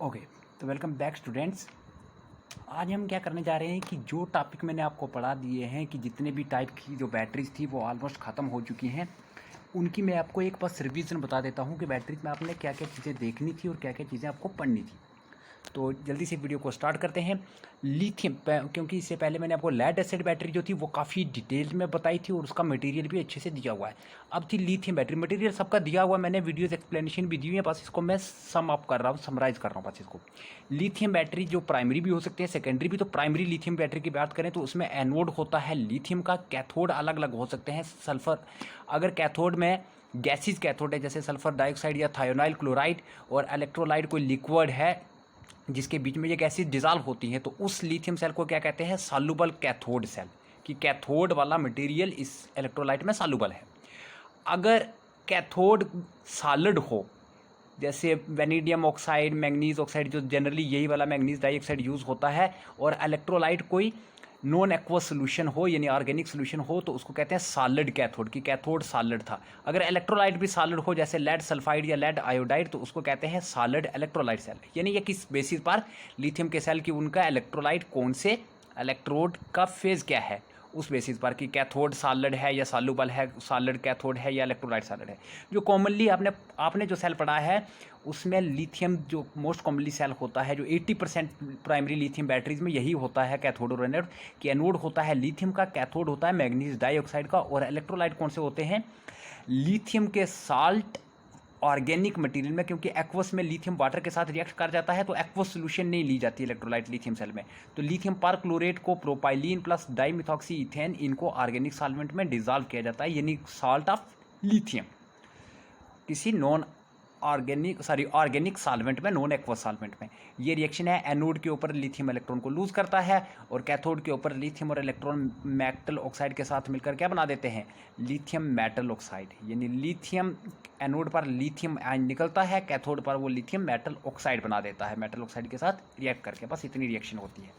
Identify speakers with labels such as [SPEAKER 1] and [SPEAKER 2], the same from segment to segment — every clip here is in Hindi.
[SPEAKER 1] ओके, तो वेलकम बैक स्टूडेंट्स। आज हम क्या करने जा रहे हैं कि जो टॉपिक मैंने आपको पढ़ा दिए हैं कि जितने भी टाइप की जो बैटरीज थी वो ऑलमोस्ट ख़त्म हो चुकी हैं, उनकी मैं आपको एक बस रिवीजन बता देता हूँ कि बैटरीज में आपने क्या क्या चीज़ें देखनी थी और क्या क्या चीज़ें आपको पढ़नी थी। तो जल्दी से वीडियो को स्टार्ट करते हैं। लिथियम, क्योंकि इससे पहले मैंने आपको लेड एसिड बैटरी जो थी वो काफ़ी डिटेल में बताई थी और उसका मटेरियल भी अच्छे से दिया हुआ है। अब थी लिथियम बैटरी, मटेरियल सबका दिया हुआ, मैंने वीडियोस एक्सप्लेनेशन भी दी हुई है, बस इसको मैं सम अप कर रहा हूँ, समराइज़ कर रहा हूँ बस इसको। लिथियम बैटरी जो प्राइमरी भी हो सकते हैं, सेकेंडरी भी। तो प्राइमरी लिथियम बैटरी की बात करें तो उसमें एनोड होता है लिथियम का, कैथोड अलग अलग हो सकते हैं। सल्फर, अगर कैथोड में गैसेज कैथोड है जैसे सल्फर डाइऑक्साइड या थायोनाइल क्लोराइड, और इलेक्ट्रोलाइट कोई लिक्विड है जिसके बीच में ये गैसेज डिजॉल्व होती हैं, तो उस लिथियम सेल को क्या कहते हैं? सॉल्युबल कैथोड सेल, कि कैथोड वाला मटेरियल इस इलेक्ट्रोलाइट में सॉल्युबल है। अगर कैथोड सॉलिड हो, जैसे वेनेडियम ऑक्साइड, मैंगनीज ऑक्साइड, जो जनरली यही वाला मैंगनीज डाइऑक्साइड यूज़ होता है, और इलेक्ट्रोलाइट कोई नॉन एक्वस सोल्यूशन हो यानी ऑर्गेनिक सोल्यूशन हो, तो उसको कहते हैं सॉलिड कैथोड, की कैथोड सॉलिड था। अगर इलेक्ट्रोलाइट भी सॉलिड हो जैसे लेड सल्फाइड या लेड आयोडाइड, तो उसको कहते हैं सॉलिड इलेक्ट्रोलाइट सेल। यानी ये किस बेसिस पर? लिथियम के सेल की उनका इलेक्ट्रोलाइट कौन से इलेक्ट्रोड का फेज क्या है, उस बेसिस पर कि कैथोड सॉलिड है या सॉल्युबल है, सॉलिड कैथोड है या इलेक्ट्रोलाइट सॉलिड है। जो कॉमनली आपने जो सेल पढ़ा है उसमें लिथियम जो मोस्ट कॉमनली सेल होता है, जो 80% प्राइमरी लिथियम बैटरीज में यही होता है कैथोड और एनोड, कि एनोड होता है लिथियम का, कैथोड होता है मैग्नीज डाइऑक्साइड का, और इलेक्ट्रोलाइट कौन से होते हैं? लिथियम के साल्ट ऑर्गेनिक मटेरियल में, क्योंकि एक्वस में लिथियम वाटर के साथ रिएक्ट कर जाता है तो एक्वस सोल्यूशन नहीं ली जाती इलेक्ट्रोलाइट लिथियम सेल में, तो लिथियम पर क्लोरेट को प्रोपाइलिन प्लस डाइमिथॉक्सी इथेन, इनको ऑर्गेनिक सॉल्वेंट में डिजॉल्व किया जाता है, यानी साल्ट ऑफ लिथियम किसी नॉन ऑर्गेनिक सॉल्वेंट में, नॉन एक्वस सॉल्वेंट में। ये रिएक्शन है, एनोड के ऊपर लिथियम इलेक्ट्रॉन को लूज करता है और कैथोड के ऊपर लिथियम और इलेक्ट्रॉन मेटल ऑक्साइड के साथ मिलकर क्या बना देते हैं? Lithium metal oxide. यानी लिथियम एनोड पर लिथियम आयन निकलता है, कैथोड पर वो लिथियम मेटल ऑक्साइड बना देता है, मेटल ऑक्साइड के साथ रिएक्ट करके, बस इतनी रिएक्शन होती है।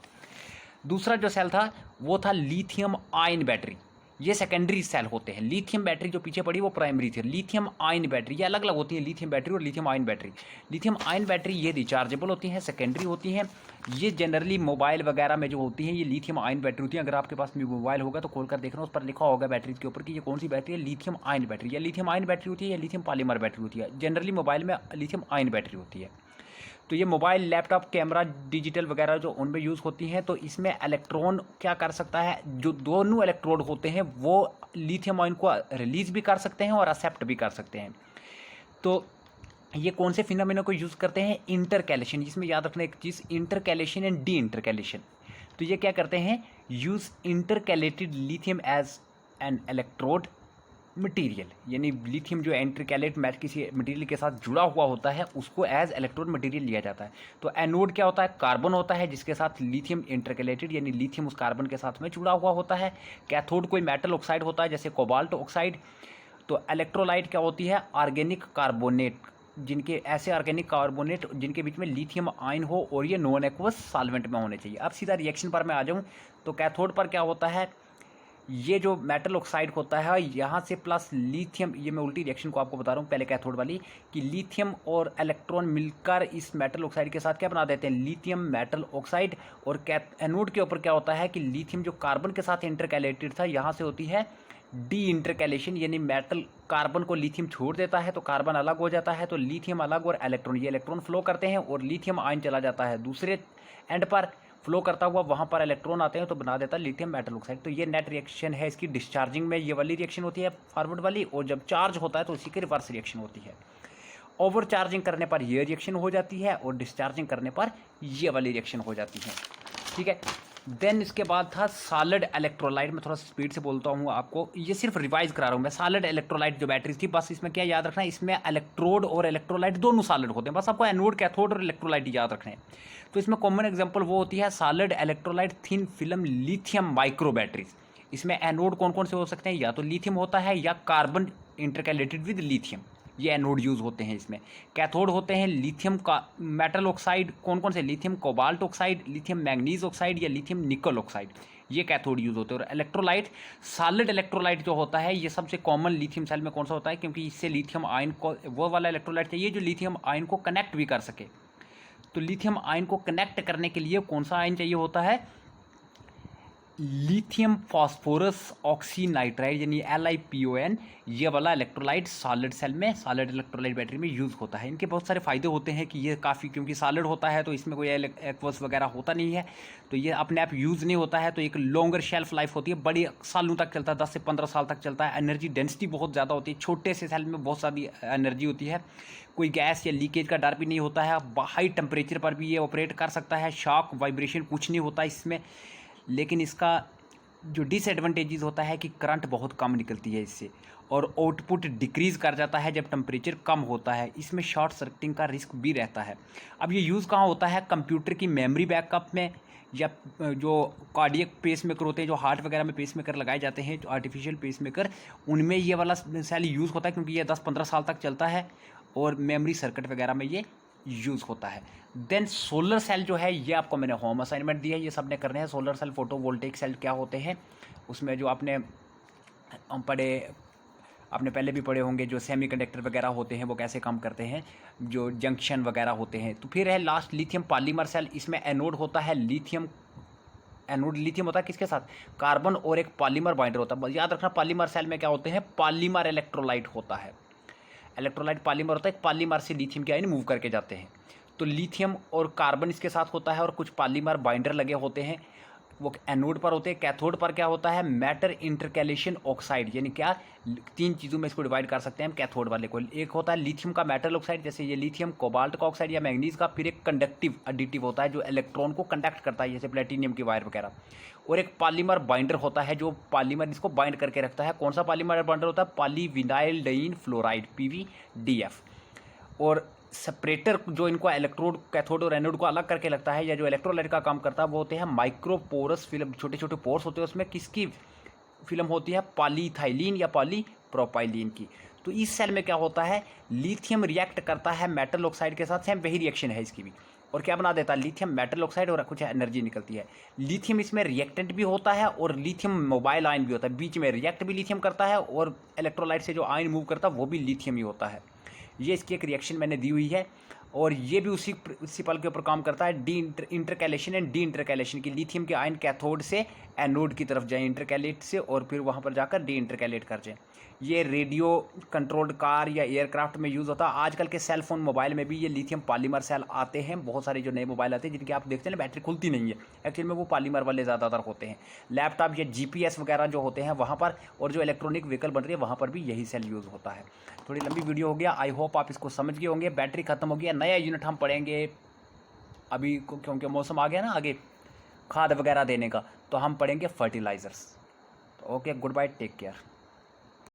[SPEAKER 1] दूसरा जो सेल था वो था लिथियम आयन बैटरी, ये सेकेंडरी सेल होते हैं। लिथियम बैटरी जो पीछे पड़ी वो प्राइमरी थी। लिथियम आयन बैटरी ये अलग अलग होती है, लिथियम बैटरी और lithium ion battery. Lithium ion battery ये रिचार्जेबल होती हैं, सेकेंडरी होती हैं। ये जनरली मोबाइल वगैरह में जो होती हैं ये लिथियम आयन बैटरी होती है। अगर आपके पास मोबाइल होगा तो खोल कर देखना, उस पर लिखा होगा बैटरी के ऊपर कि ये कौन सी बैटरी है, लिथियम आयन बैटरी। या लिथियम आयन बैटरी होती है या लिथियम पॉलीमर बैटरी होती है। जनरली मोबाइल में लिथियम आयन बैटरी होती है। तो ये मोबाइल, लैपटॉप, कैमरा, डिजिटल वगैरह जो उनमें यूज़ होती हैं, तो इसमें इलेक्ट्रॉन क्या कर सकता है? जो दोनों इलेक्ट्रोड होते हैं वो लिथियम आयन को रिलीज भी कर सकते हैं और एक्सेप्ट भी कर सकते हैं। तो ये कौन से फिनोमेना को यूज़ करते हैं? इंटरकैलेशन। इसमें याद रखना एक चीज़, इंटरकैलेशन एंड डी इंटरकैलेशन। तो ये क्या करते हैं? Use intercalated lithium as an electrode material, यानी लिथियम जो इंटरकैलेट मैच किसी मटेरियल के साथ जुड़ा हुआ होता है उसको एज इलेक्ट्रोड मटेरियल लिया जाता है। तो एनोड क्या होता है? कार्बन होता है जिसके साथ लिथियम इंटरकैलेटेड, यानी लिथियम उस कार्बन के साथ में जुड़ा हुआ होता है। कैथोड कोई मेटल ऑक्साइड होता है जैसे कोबाल्ट ऑक्साइड। तो इलेक्ट्रोलाइट क्या होती है? ऑर्गेनिक कार्बोनेट, जिनके ऐसे ऑर्गेनिक कार्बोनेट जिनके बीच में लिथियम आयन हो और ये नॉन एक्वस सॉल्वेंट में होने चाहिए। अब सीधा रिएक्शन पर मैं आ जाऊँ तो कैथोड पर क्या होता है? ये जो मेटल ऑक्साइड होता है यहाँ से प्लस लिथियम, ये मैं उल्टी रिएक्शन को आपको बता रहा हूँ पहले कैथोड वाली, कि लिथियम और इलेक्ट्रॉन मिलकर इस मेटल ऑक्साइड के साथ क्या बना देते हैं? Lithium metal oxide. और एनोड के ऊपर क्या होता है कि लिथियम जो कार्बन के साथ इंटरकैलेटेड था यहाँ से होती है डी इंटरकैलेशन, यानी मेटल कार्बन को लिथियम छोड़ देता है तो कार्बन अलग हो जाता है, तो लिथियम अलग और इलेक्ट्रॉन, ये इलेक्ट्रॉन फ्लो करते हैं और लिथियम आयन चला जाता है दूसरे एंड पर, फ्लो करता हुआ वहाँ पर इलेक्ट्रॉन आते हैं तो बना देता है लिथियम मेटल ऑक्साइड। तो ये नेट रिएक्शन है इसकी। डिस्चार्जिंग में ये वाली रिएक्शन होती है फॉरवर्ड वाली, और जब चार्ज होता है तो इसी की रिवर्स रिएक्शन होती है। ओवर चार्जिंग करने पर ये रिएक्शन हो जाती है और डिस्चार्जिंग करने पर ये वाली रिएक्शन हो जाती है। ठीक है। देन इसके बाद था सॉलिड इलेक्ट्रोलाइट। मैं थोड़ा स्पीड से बोलता हूँ आपको, ये सिर्फ रिवाइज करा रहा हूँ मैं। सॉलिड इलेक्ट्रोलाइट जो बैटरी थी, बस इसमें क्या याद रखना है? इसमें इलेक्ट्रोड और इलेक्ट्रोलाइट दोनों सॉलिड होते हैं, बस आपको एनोड, कैथोड और इलेक्ट्रोलाइट याद रखने हैं। तो इसमें कॉमन एग्जांपल वो होती है solid electrolyte thin film lithium micro batteries. इसमें एनोड कौन कौन से हो सकते हैं? या तो लिथियम होता है या कार्बन इंटरकैलेटेड विद लिथियम, ये एनोड यूज होते हैं इसमें। कैथोड होते हैं लिथियम का मेटल ऑक्साइड, कौन कौन से? Lithium cobalt oxide, lithium manganese oxide या लिथियम निकल ऑक्साइड, ये कैथोड यूज होते हैं। और इलेक्ट्रोलाइट, सॉलिड इलेक्ट्रोलाइट जो होता है ये सबसे कॉमन लिथियम सेल में कौन सा होता है? क्योंकि इससे लिथियम आयन को, वो वाला इलेक्ट्रोलाइट चाहिए जो लिथियम आयन को कनेक्ट भी कर सके। तो लिथियम आयन को कनेक्ट करने के लिए कौन सा आयन चाहिए होता है? लिथियम फॉस्फोरस ऑक्सीनाइट्राइड यानी LiPoN, ये वाला इलेक्ट्रोलाइट सॉलिड सेल में, सॉलिड इलेक्ट्रोलाइट बैटरी में यूज़ होता है। इनके बहुत सारे फ़ायदे होते हैं कि ये काफ़ी, क्योंकि सॉलिड होता है तो इसमें कोई एक्वस वगैरह होता नहीं है, तो ये अपने आप यूज़ नहीं होता है, तो एक लॉन्गर शेल्फ लाइफ होती है, बड़ी सालों तक चलता है, 10 से 15 साल तक चलता है। एनर्जी डेंसिटी बहुत ज़्यादा होती है, छोटे से सेल में बहुत सारी एनर्जी होती है, कोई गैस या लीकेज का डर भी नहीं होता है, हाई टेम्परेचर पर भी ये ऑपरेट कर सकता है, शॉक वाइब्रेशन कुछ नहीं होता इसमें। लेकिन इसका जो डिसएडवांटेजेस होता है कि करंट बहुत कम निकलती है इससे, और आउटपुट डिक्रीज़ कर जाता है जब टेम्परेचर कम होता है। इसमें शॉर्ट सर्किटिंग का रिस्क भी रहता है। अब ये यूज़ कहाँ होता है? कंप्यूटर की मेमोरी बैकअप में, या जो कार्डियक पेसमेकर होते हैं, जो हार्ट वगैरह में पेसमेकर लगाए जाते हैं, जो आर्टिफिशियल पेसमेकर, उनमें ये वाला सेल यूज़ होता है, क्योंकि ये 10-15 साल तक चलता है, और मेमोरी सर्किट वगैरह में ये यूज़ होता है। देन सोलर सेल जो है, ये आपको मैंने होम असाइनमेंट दिया है, ये सब ने करने हैं। सोलर सेल, फोटोवोल्टेइक सेल क्या होते हैं, उसमें जो आपने पहले भी पढ़े होंगे, जो सेमीकंडक्टर वगैरह होते हैं वो कैसे काम करते हैं, जो जंक्शन वगैरह होते हैं। तो फिर है लास्ट लिथियम पॉलीमर सेल। इसमें एनोड होता है लिथियम, एनोड लिथियम होता है किसके साथ? कार्बन, और एक पॉलीमर बाइंडर होता है। याद रखना, पॉलीमर सेल में क्या होते हैं? पॉलीमर इलेक्ट्रोलाइट होता है, इलेक्ट्रोलाइट पॉलीमर होता है, एक पॉलीमर से लिथियम के आयन मूव करके जाते हैं। तो लिथियम और कार्बन इसके साथ होता है, और कुछ पॉलीमर बाइंडर लगे होते हैं, वो एनोड पर होते हैं। कैथोड पर क्या होता है? मैटर इंटरकैलेशन ऑक्साइड, यानी क्या, 3 चीज़ों में इसको डिवाइड कर सकते हैं हम कैथोड वाले को। एक होता है लिथियम का मेटल ऑक्साइड, जैसे ये लिथियम कोबाल्ट का ऑक्साइड या मैग्नीज का। फिर एक कंडक्टिव एडिटिव होता है जो इलेक्ट्रॉन को कंडक्ट करता है, जैसे प्लेटिनियम की वायर वगैरह। और एक पॉलीमर बाइंडर होता है, जो पॉलीमर इसको बाइंड करके रखता है। कौन सा पॉलीमर बाइंडर होता है? पॉलीविनाइल्डिन फ्लोराइड, PVDF। और सेपरेटर जो इनको इलेक्ट्रोड, कैथोड और एनोड को अलग करके लगता है, या जो इलेक्ट्रोलाइट का काम करता है, वो होते हैं माइक्रोपोरस फिल्म, छोटे छोटे पोर्स होते हैं, उसमें किसकी फिल्म होती है? पॉलीथाइलिन या पॉलीप्रोपाइलिन की। तो इस सेल में क्या होता है? लिथियम रिएक्ट करता है मेटल ऑक्साइड के साथ, सेम वही रिएक्शन है इसकी भी, और क्या बना देता है? लिथियम मेटल ऑक्साइड, और कुछ एनर्जी निकलती है। लिथियम इसमें रिएक्टेंट भी होता है, और लिथियम मोबाइल आयन भी होता है, बीच में रिएक्ट भी लिथियम करता है, और इलेक्ट्रोलाइट से जो आयन मूव करता है वो भी लिथियम ही होता है। ये इसकी एक रिएक्शन मैंने दी हुई है, और ये भी उसी पल के ऊपर काम करता है, इंटरकैलेशन एंड डी इंटरकैलेशन की। लिथियम के आयन कैथोड से एनोड की तरफ जाए इंटरकैलेट से, और फिर वहाँ पर जाकर डी इंटरकैलेट कर जाए। ये रेडियो कंट्रोल्ड कार या एयरक्राफ्ट में यूज़ होता है। आजकल के सेल फोन मोबाइल में भी ये लिथियम पॉलीमर सेल आते हैं। बहुत सारे जो नए मोबाइल आते हैं जिनके आप देखते हैं ना बैटरी खुलती नहीं है, एक्चुअली में वो पॉलीमर वाले ज़्यादातर होते हैं। लैपटॉप या GPS वगैरह जो होते हैं वहाँ पर, और जो इलेक्ट्रॉनिक व्हीकल बन रही है वहाँ पर भी यही सेल यूज़ होता है। थोड़ी लंबी वीडियो हो गया, आई होप आप इसको समझ गए होंगे। बैटरी खत्म हो गया, नया यूनिट हम पढ़ेंगे अभी, क्योंकि मौसम आ गया ना आगे खाद वगैरह देने का, तो हम पढ़ेंगे fertilisers. Okay, goodbye, take care.